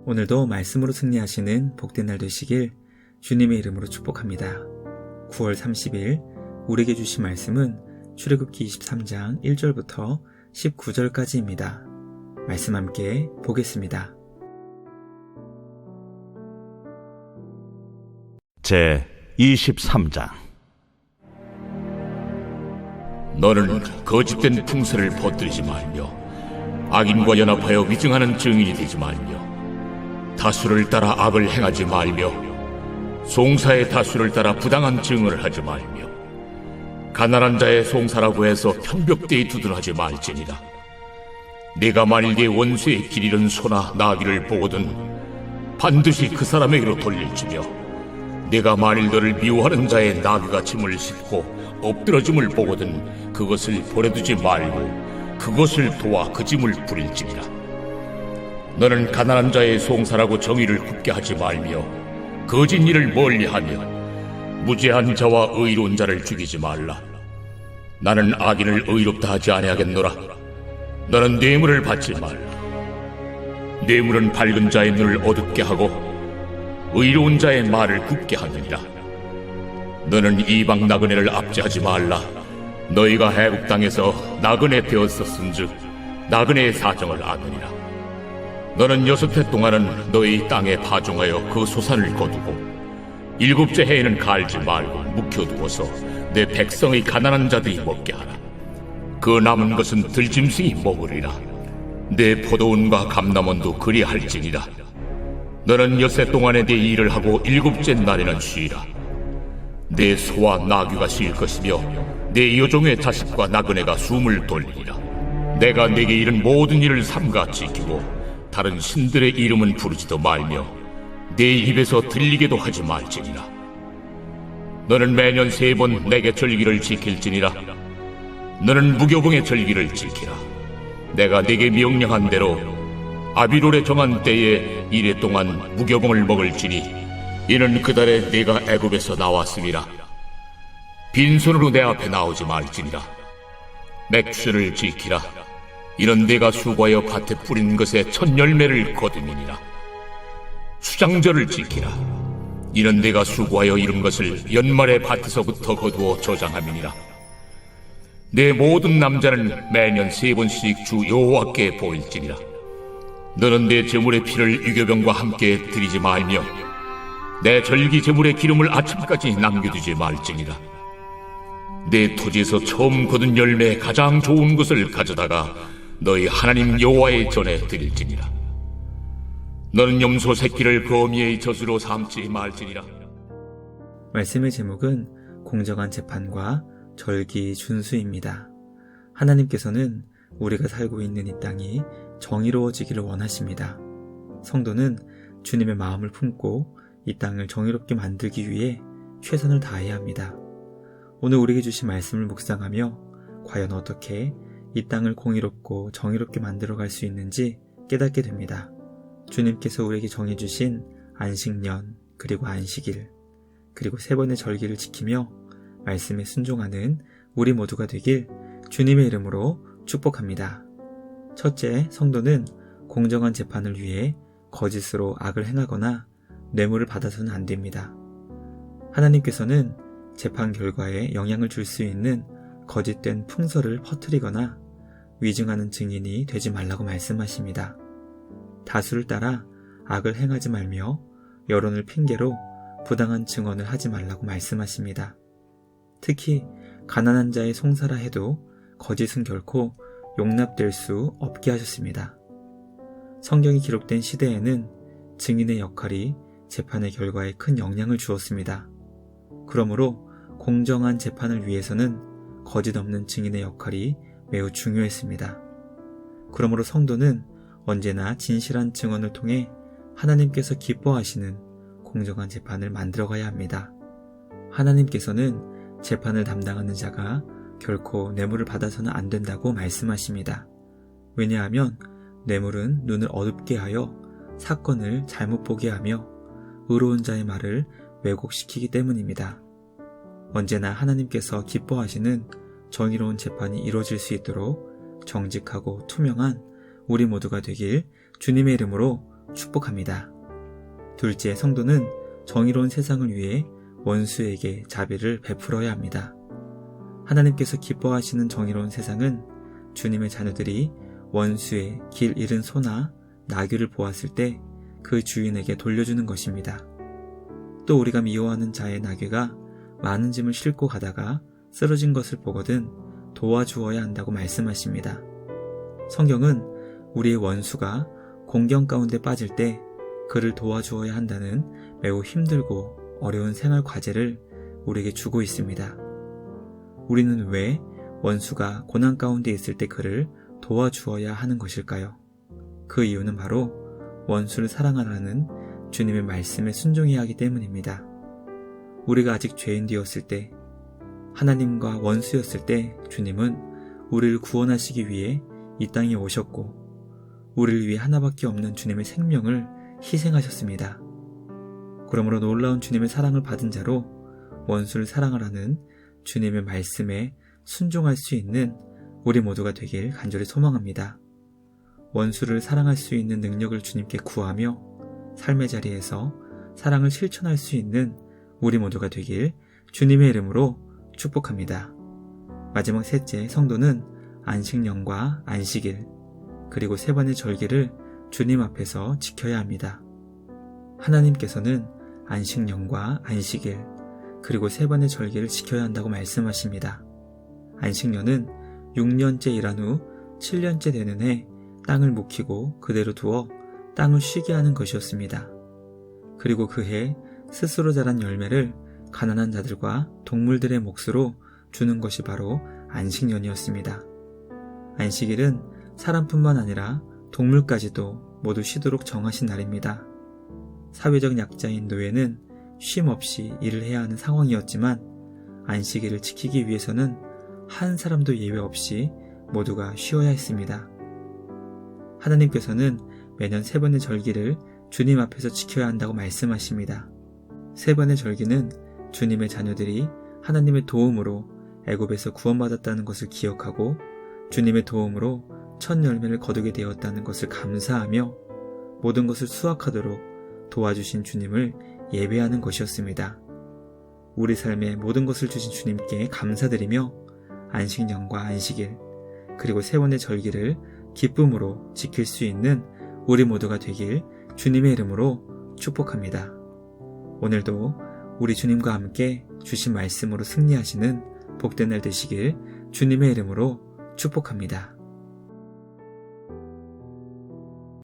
오늘도 말씀으로 승리하시는 복된 날 되시길 주님의 이름으로 축복합니다. 9월 30일 우리에게 주신 말씀은 출애굽기 23장 1절부터 19절까지입니다. 말씀 함께 보겠습니다. 제 23장. 너는 거짓된 풍설을 퍼뜨리지 말며 악인과 연합하여 위증하는 증인이 되지 말며 다수를 따라 악을 행하지 말며 송사의 다수를 따라 부당한 증언을 하지 말며 가난한 자의 송사라고 해서 편벽되이 두둔하지 말지니라. 네가 만일 네 원수의 길 잃은 소나 나귀를 보거든 반드시 그 사람에게로 돌릴지며 네가 만일 너를 미워하는 자의 나귀가 짐을 싣고 엎드러짐을 보거든 그것을 버려두지 말고 그것을 도와 그 짐을 부릴지니라. 너는 가난한 자의 송사라고 정의를 굽게 하지 말며 거짓 일을 멀리하며 무죄한 자와 의로운 자를 죽이지 말라. 나는 악인을 의롭다 하지 아니하겠노라. 너는 뇌물을 받지 말라. 뇌물은 밝은 자의 눈을 어둡게 하고 의로운 자의 말을 굽게 하느니라. 너는 이방 나그네를 압제하지 말라. 너희가 애굽 땅에서 나그네 되었었은즉 나그네의 사정을 아느니라. 너는 6해 동안은 너희 땅에 파종하여 그 소산을 거두고 7째 해에는 갈지 말고 묵혀두어서 내 백성의 가난한 자들이 먹게 하라. 그 남은 것은 들짐승이 먹으리라. 내 포도원과 감람원도 그리할지니라. 너는 6해 동안에 내 일을 하고 7째 날에는 쉬라. 내 소와 나귀가 쉴 것이며 내 여종의 자식과 나그네가 숨을 돌리리라. 내가 네게 이른 모든 일을 삼가 지키고 다른 신들의 이름은 부르지도 말며 내 입에서 들리게도 하지 말지니라. 너는 매년 3번 내게 절기를 지킬지니라. 너는 무교봉의 절기를 지키라. 내가 네게 명령한 대로 아비롤에 정한 때에 이래 동안 무교봉을 먹을지니 이는 그 달에 네가 애굽에서 나왔음이라. 빈손으로 내 앞에 나오지 말지니라. 맥주를 지키라. 이는 네가 수고하여 밭에 뿌린 것의 첫 열매를 거두니라. 수장절을 지키라. 이는 네가 수고하여 이룬 것을 연말에 밭에서부터 거두어 저장함이니라. 내 모든 남자는 매년 3번씩 주 여호와께 보일지니라. 너는 내 제물의 피를 유교병과 함께 드리지 말며 내 절기 제물의 기름을 아침까지 남겨두지 말지니라. 내 토지에서 처음 거둔 열매의 가장 좋은 것을 가져다가 너희 하나님 여호와의 전에 드릴지니라. 너는 염소 새끼를 거미의 젖으로 삼지 말지니라. 말씀의 제목은 공정한 재판과 절기 준수입니다. 하나님께서는 우리가 살고 있는 이 땅이 정의로워지기를 원하십니다. 성도는 주님의 마음을 품고 이 땅을 정의롭게 만들기 위해 최선을 다해야 합니다. 오늘 우리에게 주신 말씀을 묵상하며 과연 어떻게 이 땅을 공의롭고 정의롭게 만들어갈 수 있는지 깨닫게 됩니다. 주님께서 우리에게 정해주신 안식년, 그리고 안식일, 그리고 3번의 절기를 지키며 말씀에 순종하는 우리 모두가 되길 주님의 이름으로 축복합니다. 첫째, 성도는 공정한 재판을 위해 거짓으로 악을 행하거나 뇌물을 받아서는 안 됩니다. 하나님께서는 재판 결과에 영향을 줄 수 있는 거짓된 풍설을 퍼뜨리거나 위증하는 증인이 되지 말라고 말씀하십니다. 다수를 따라 악을 행하지 말며 여론을 핑계로 부당한 증언을 하지 말라고 말씀하십니다. 특히 가난한 자의 송사라 해도 거짓은 결코 용납될 수 없게 하셨습니다. 성경이 기록된 시대에는 증인의 역할이 재판의 결과에 큰 영향을 주었습니다. 그러므로 공정한 재판을 위해서는 거짓 없는 증인의 역할이 매우 중요했습니다. 그러므로 성도는 언제나 진실한 증언을 통해 하나님께서 기뻐하시는 공정한 재판을 만들어가야 합니다. 하나님께서는 재판을 담당하는 자가 결코 뇌물을 받아서는 안 된다고 말씀하십니다. 왜냐하면 뇌물은 눈을 어둡게 하여 사건을 잘못 보게 하며 의로운 자의 말을 왜곡시키기 때문입니다. 언제나 하나님께서 기뻐하시는 정의로운 재판이 이루어질 수 있도록 정직하고 투명한 우리 모두가 되길 주님의 이름으로 축복합니다. 둘째, 성도는 정의로운 세상을 위해 원수에게 자비를 베풀어야 합니다. 하나님께서 기뻐하시는 정의로운 세상은 주님의 자녀들이 원수의 길 잃은 소나 나귀를 보았을 때 그 주인에게 돌려주는 것입니다. 또 우리가 미워하는 자의 나귀가 많은 짐을 싣고 가다가 쓰러진 것을 보거든 도와주어야 한다고 말씀하십니다. 성경은 우리의 원수가 공경 가운데 빠질 때 그를 도와주어야 한다는 매우 힘들고 어려운 생활 과제를 우리에게 주고 있습니다. 우리는 왜 원수가 고난 가운데 있을 때 그를 도와주어야 하는 것일까요? 그 이유는 바로 원수를 사랑하라는 주님의 말씀에 순종해야 하기 때문입니다. 우리가 아직 죄인 되었을 때, 하나님과 원수였을 때 주님은 우리를 구원하시기 위해 이 땅에 오셨고 우리를 위해 하나밖에 없는 주님의 생명을 희생하셨습니다. 그러므로 놀라운 주님의 사랑을 받은 자로 원수를 사랑하라는 주님의 말씀에 순종할 수 있는 우리 모두가 되길 간절히 소망합니다. 원수를 사랑할 수 있는 능력을 주님께 구하며 삶의 자리에서 사랑을 실천할 수 있는 우리 모두가 되길 주님의 이름으로 축복합니다. 마지막 셋째, 성도는 안식년과 안식일, 그리고 세 번의 절기를 주님 앞에서 지켜야 합니다. 하나님께서는 안식년과 안식일, 그리고 세 번의 절기를 지켜야 한다고 말씀하십니다. 안식년은 6년째 일한 후 7년째 되는 해 땅을 묵히고 그대로 두어 땅을 쉬게 하는 것이었습니다. 그리고 그 해 스스로 자란 열매를 가난한 자들과 동물들의 몫으로 주는 것이 바로 안식년이었습니다. 안식일은 사람뿐만 아니라 동물까지도 모두 쉬도록 정하신 날입니다. 사회적 약자인 노예는 쉼 없이 일을 해야 하는 상황이었지만 안식일을 지키기 위해서는 한 사람도 예외 없이 모두가 쉬어야 했습니다. 하나님께서는 매년 세 번의 절기를 주님 앞에서 지켜야 한다고 말씀하십니다. 세 번의 절기는 주님의 자녀들이 하나님의 도움으로 애굽에서 구원받았다는 것을 기억하고 주님의 도움으로 첫 열매를 거두게 되었다는 것을 감사하며 모든 것을 수확하도록 도와주신 주님을 예배하는 것이었습니다. 우리 삶에 모든 것을 주신 주님께 감사드리며 안식년과 안식일, 그리고 세 번의 절기를 기쁨으로 지킬 수 있는 우리 모두가 되길 주님의 이름으로 축복합니다. 오늘도 우리 주님과 함께 주신 말씀으로 승리하시는 복된 날 되시길 주님의 이름으로 축복합니다.